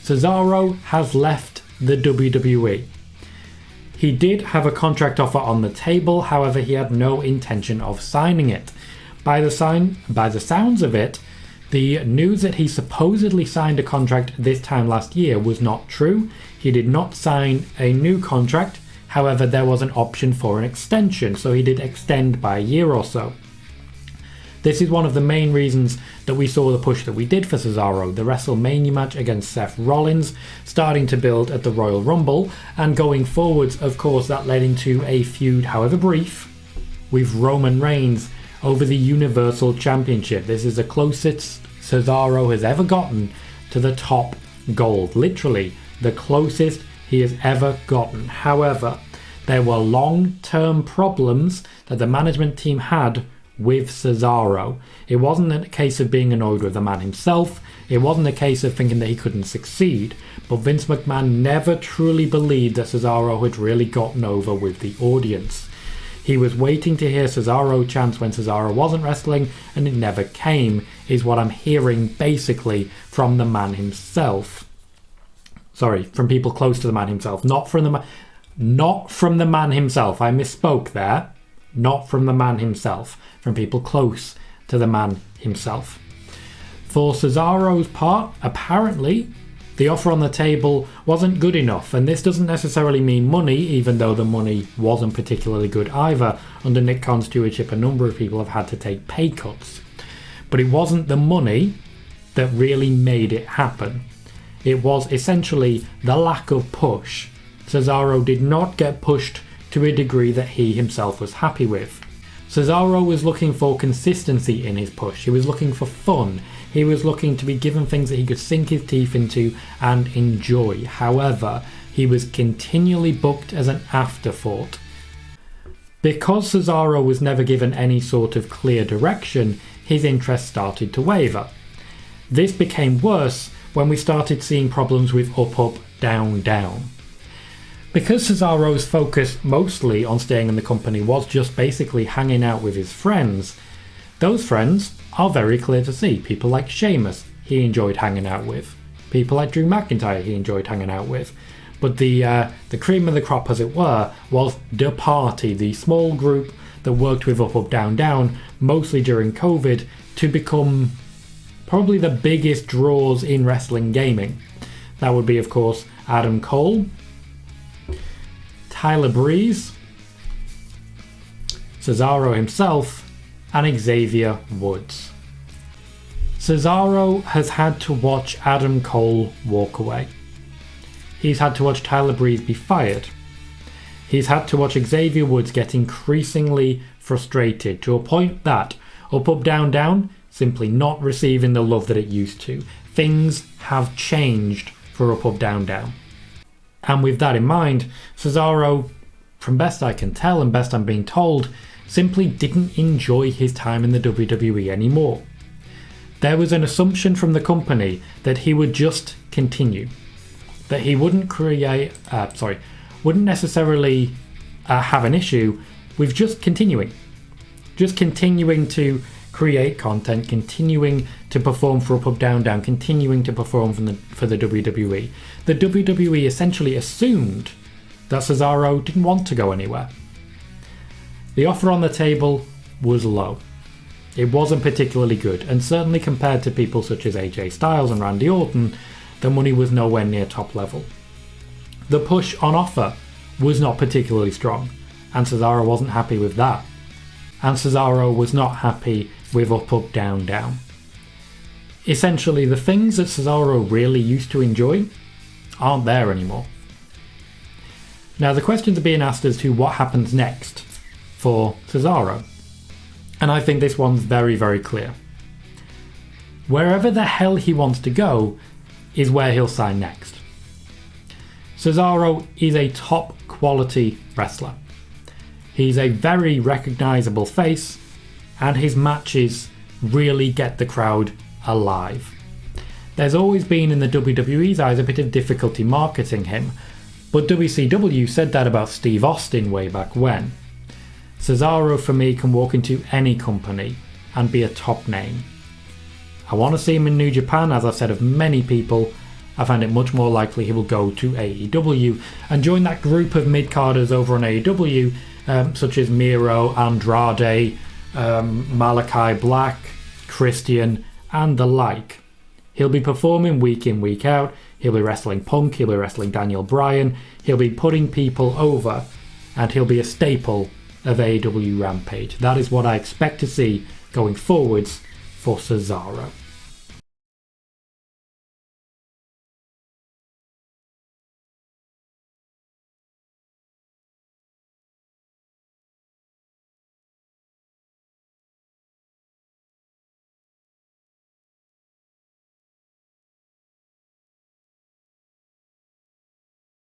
Cesaro has left the WWE. He did have a contract offer on the table, however he had no intention of signing it. By the sounds of it, the news that he supposedly signed a contract this time last year was not true. He did not sign a new contract, however there was an option for an extension, so he did extend by a year or so. This is one of the main reasons that we saw the push that we did for Cesaro, the WrestleMania match against Seth Rollins, starting to build at the Royal Rumble, and going forwards, of course, that led into a feud, however brief, with Roman Reigns over the Universal Championship. This is the closest Cesaro has ever gotten to the top gold, literally the closest he has ever gotten. However, there were long-term problems that the management team had with Cesaro. It wasn't a case of being annoyed with the man himself. It wasn't a case of thinking that he couldn't succeed. But Vince McMahon never truly believed that Cesaro had really gotten over with the audience. He was waiting to hear Cesaro chants when Cesaro wasn't wrestling, and it never came, is what I'm hearing basically from the man himself. Sorry, from people close to the man himself, not from the man himself. I misspoke there. Not from the man himself, from people close to the man himself. For Cesaro's part, apparently, the offer on the table wasn't good enough, and this doesn't necessarily mean money, even though the money wasn't particularly good either. Under Nick Khan's stewardship, a number of people have had to take pay cuts. But it wasn't the money that really made it happen. It was essentially the lack of push. Cesaro did not get pushed to a degree that he himself was happy with. Cesaro was looking for consistency in his push. He was looking for fun. He was looking to be given things that he could sink his teeth into and enjoy. However, he was continually booked as an afterthought. Because Cesaro was never given any sort of clear direction, his interest started to waver. This became worse when we started seeing problems with up, down, down. Because Cesaro's focus mostly on staying in the company was just basically hanging out with his friends, those friends are very clear to see. People like Sheamus, he enjoyed hanging out with. People like Drew McIntyre, he enjoyed hanging out with. But the cream of the crop, as it were, was the party, the small group that worked with up, down, down, mostly during COVID, to become probably the biggest draws in wrestling gaming. That would be, of course, Adam Cole, Tyler Breeze, Cesaro himself, and Xavier Woods. Cesaro has had to watch Adam Cole walk away. He's had to watch Tyler Breeze be fired. He's had to watch Xavier Woods get increasingly frustrated to a point that up, down, down, simply not receiving the love that it used to. Things have changed for up, down, down. And with that in mind, Cesaro, from best I can tell and best I'm being told, simply didn't enjoy his time in the WWE anymore. There was an assumption from the company that he would just continue. That he wouldn't wouldn't necessarily have an issue with just continuing. Just continuing to create content, continuing to perform for up, down, down, continuing to perform for the WWE. The WWE essentially assumed that Cesaro didn't want to go anywhere. The offer on the table was low. It wasn't particularly good, and certainly compared to people such as AJ Styles and Randy Orton, the money was nowhere near top level. The push on offer was not particularly strong, and Cesaro wasn't happy with that. And Cesaro was not happy with up, down, down. Essentially, the things that Cesaro really used to enjoy aren't there anymore. Now, the questions are being asked as to what happens next for Cesaro. And I think this one's very, very clear. Wherever the hell he wants to go is where he'll sign next. Cesaro is a top quality wrestler. He's a very recognisable face, and his matches really get the crowd alive. There's always been in the WWE's eyes a bit of difficulty marketing him, but WCW said that about Steve Austin way back when. Cesaro for me can walk into any company and be a top name. I want to see him in New Japan, as I've said of many people, I find it much more likely he will go to AEW and join that group of mid-carders over on AEW, such as Miro, Andrade, Malachi Black, Christian, and the like. He'll be performing week in, week out. He'll be wrestling Punk, he'll be wrestling Daniel Bryan, he'll be putting people over, and he'll be a staple of AEW Rampage. That is what I expect to see going forwards for Cesaro.